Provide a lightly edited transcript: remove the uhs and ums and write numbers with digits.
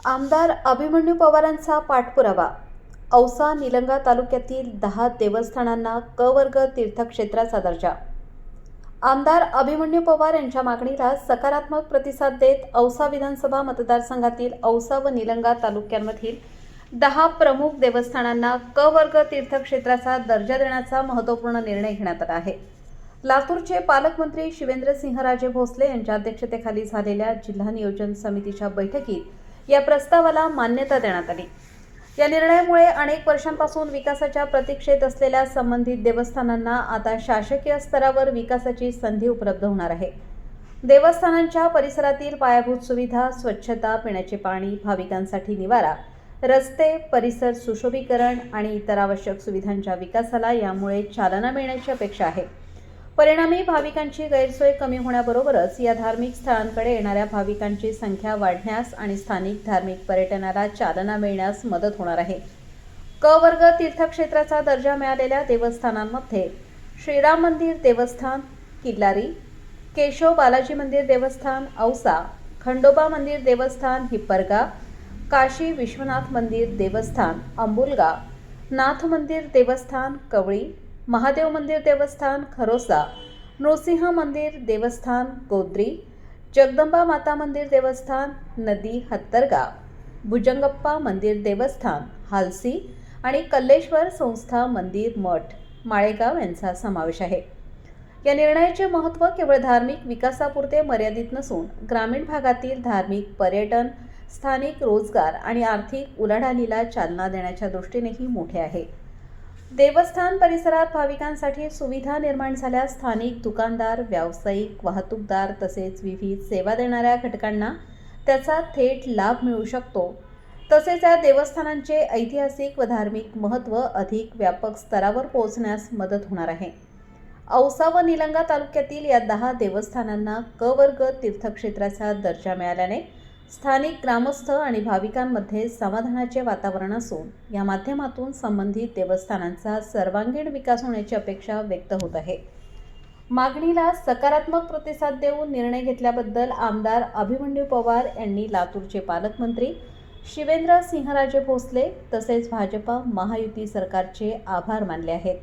आमदार अभिमन्यू पवारांचा पाठपुरावा. औसा निलंगा तालुक्यातील 10 देवस्थानांना क वर्ग तीर्थक्षेत्राचा दर्जा. आमदार अभिमन्यू पवार यांच्या मागणीला सकारात्मक प्रतिसाद देत औसा विधानसभा मतदारसंघातील औसा व निलंगा तालुक्यांमधील 10 प्रमुख देवस्थानांना क वर्ग तीर्थक्षेत्राचा दर्जा देण्याचा महत्त्वपूर्ण निर्णय घेण्यात आला आहे. लातूरचे पालकमंत्री शिवेंद्रसिंहराजे भोसले यांच्या अध्यक्षतेखाली झालेल्या जिल्हा नियोजन समितीच्या बैठकीत या प्रस्तावाला मान्यता देण्यात आली. या निर्णयामुळे अनेक वर्षांपासून विकासाच्या प्रतीक्षेत असलेल्या संबंधित देवस्थानांना आता शासकीय स्तरावर विकासाची संधी उपलब्ध होणार आहे. देवस्थानांच्या परिसरातील पायाभूत सुविधा, स्वच्छता, पिण्याचे पाणी, भाविकांसाठी निवारा, रस्ते, परिसर सुशोभीकरण आणि इतर आवश्यक सुविधांच्या विकासाला यामुळे चालना मिळण्याची अपेक्षा आहे. परिणामी भाविकांची गैरसोय कमी होण्याबरोबरच या धार्मिक स्थळांकडे येणाऱ्या भाविकांची संख्या वाढण्यास आणि स्थानिक धार्मिक पर्यटनाला चालना मिळण्यास मदत होणार आहे. क वर्ग तीर्थक्षेत्राचा दर्जा मिळालेल्या देवस्थानांमध्ये श्रीराम मंदिर देवस्थान किल्लारी, केशव बालाजी मंदिर देवस्थान औसा, खंडोबा मंदिर देवस्थान हिप्परगा, काशी विश्वनाथ मंदिर देवस्थान अंबुलगा, नाथ मंदिर देवस्थान कवळी, महादेव मंदिर देवस्थान खरोसा, नृसिंह मंदिर देवस्थान गोद्री, जगदंबा माता मंदिर देवस्थान नदी हत्तरगा, भुजंगप्पा मंदिर देवस्थान हालसी आणि कल्लेश्वर संस्था मंदिर मठ माळेगाव यांचा समावेश आहे. या निर्णयाचे महत्त्व केवळ धार्मिक विकासापुरते मर्यादित नसून ग्रामीण भागातील धार्मिक पर्यटन, स्थानिक रोजगार आणि आर्थिक उलाढालीला चालना देण्याच्या दृष्टीनेही मोठे आहे. देवस्थान परिसरात भाविकांसाठी सुविधा निर्माण झाल्यास स्थानिक दुकानदार, व्यावसायिक, वाहतूकदार तसेच विविध सेवा देणाऱ्या घटकांना त्याचा थेट लाभ मिळू शकतो. तसेच या देवस्थानांचे ऐतिहासिक व धार्मिक महत्त्व अधिक व्यापक स्तरावर पोहोचण्यास मदत होणार आहे. औसा व निलंगा तालुक्यातील या 10 देवस्थानांना क वर्ग तीर्थक्षेत्राचा दर्जा मिळाल्याने स्थानिक ग्रामस्थ आणि भाविकांमध्ये समाधानाचे वातावरण असून या माध्यमातून संबंधित देवस्थानांचा सर्वांगीण विकास होण्याची अपेक्षा व्यक्त होत आहे. मागणीला सकारात्मक प्रतिसाद देऊन निर्णय घेतल्याबद्दल आमदार अभिमन्यू पवार यांनी लातूरचे पालकमंत्री शिवेंद्रसिंहराजे भोसले तसेच भाजपा महायुती सरकारचे आभार मानले आहेत.